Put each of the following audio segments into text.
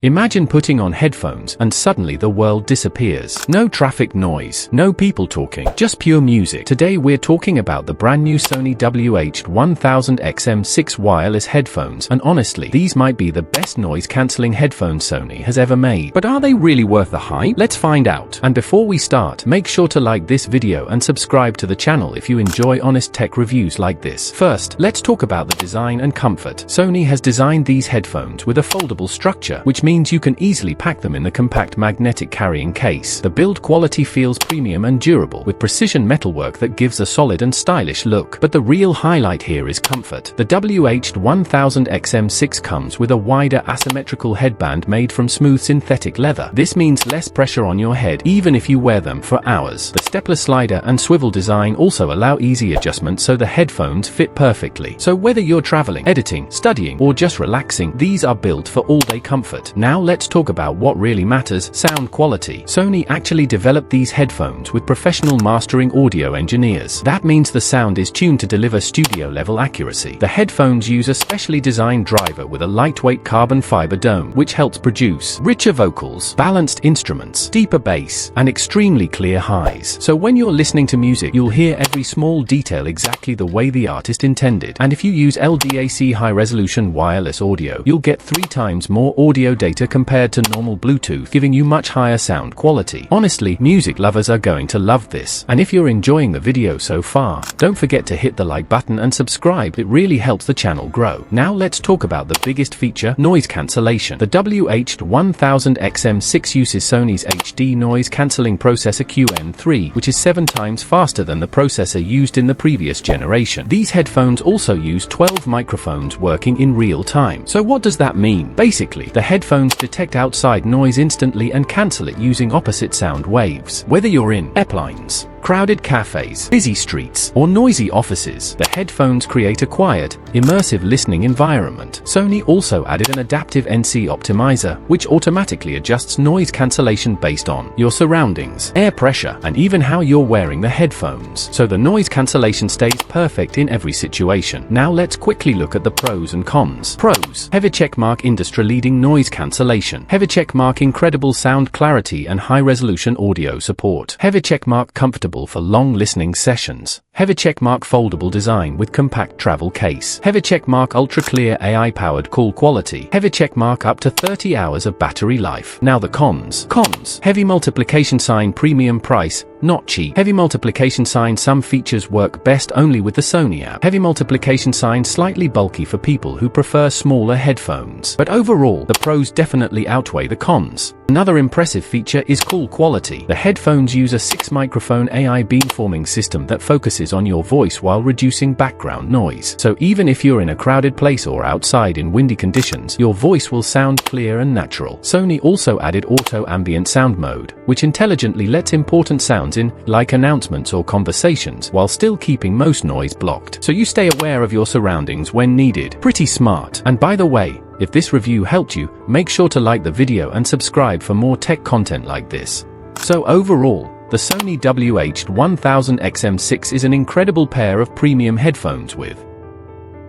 Imagine putting on headphones and suddenly the world disappears. No traffic noise, no people talking, just pure music. Today we're talking about the brand new Sony WH-1000XM6 wireless headphones, and honestly, these might be the best noise cancelling headphones Sony has ever made. But are they really worth the hype? Let's find out. And before we start, make sure to like this video and subscribe to the channel if you enjoy honest tech reviews like this. First, let's talk about the design and comfort. Sony has designed these headphones with a foldable structure, which means you can easily pack them in the compact magnetic carrying case. The build quality feels premium and durable, with precision metalwork that gives a solid and stylish look. But the real highlight here is comfort. The WH-1000XM6 comes with a wider asymmetrical headband made from smooth synthetic leather. This means less pressure on your head, even if you wear them for hours. The stepler slider and swivel design also allow easy adjustment, so the headphones fit perfectly. So whether you're traveling, editing, studying, or just relaxing, these are built for all-day comfort. Now let's talk about what really matters: sound quality. Sony actually developed these headphones with professional mastering audio engineers. That means the sound is tuned to deliver studio-level accuracy. The headphones use a specially designed driver with a lightweight carbon fiber dome, which helps produce richer vocals, balanced instruments, deeper bass, and extremely clear highs. So when you're listening to music, you'll hear every small detail exactly the way the artist intended. And if you use LDAC high-resolution wireless audio, you'll get 3 times more audio data compared to normal Bluetooth, giving you much higher sound quality. Honestly, music lovers are going to love this. And if you're enjoying the video so far, don't forget to hit the like button and subscribe. It really helps the channel grow. Now let's talk about the biggest feature: noise cancellation. The WH-1000XM6 uses Sony's HD Noise Canceling Processor QN3, which is 7 times faster than the processor used in the previous generation. These headphones also use 12 microphones working in real time. So what does that mean? Basically, the headphones detect outside noise instantly and cancel it using opposite sound waves. Whether you're in airplanes, crowded cafes, busy streets, or noisy offices, the headphones create a quiet, immersive listening environment. Sony also added an adaptive NC optimizer, which automatically adjusts noise cancellation based on your surroundings, air pressure, and even how you're wearing the headphones, so the noise cancellation stays perfect in every situation. Now let's quickly look at the pros and cons. Pros: heavy checkmark, industry-leading noise cancellation. Heavy checkmark, incredible sound clarity and high-resolution audio support. Heavy checkmark, comfortable for long listening sessions. Heavy checkmark, foldable design with compact travel case. Heavy checkmark, ultra clear AI-powered call quality. Heavy checkmark, up to 30 hours of battery life. Now the cons. Cons: heavy multiplication sign, premium price, not cheap. Heavy multiplication sign, some features work best only with the Sony app. Heavy multiplication sign, slightly bulky for people who prefer smaller headphones. But overall, the pros definitely outweigh the cons. Another impressive feature is call quality. The headphones use a 6-microphone AI beamforming system that focuses on your voice while reducing background noise. So even if you're in a crowded place or outside in windy conditions, your voice will sound clear and natural. Sony also added auto ambient sound mode, which intelligently lets important sounds in, like announcements or conversations, while still keeping most noise blocked, so you stay aware of your surroundings when needed. Pretty smart. And by the way, if this review helped you, make sure to like the video and subscribe for more tech content like this. So overall, the Sony WH-1000XM6 is an incredible pair of premium headphones with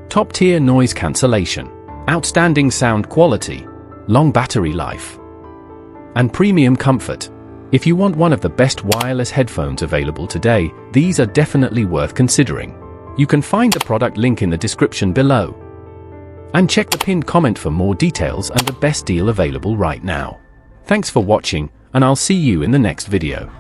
top-tier noise cancellation, outstanding sound quality, long battery life, and premium comfort. If you want one of the best wireless headphones available today, these are definitely worth considering. You can find the product link in the description below. And check the pinned comment for more details and the best deal available right now. Thanks for watching, and I'll see you in the next video.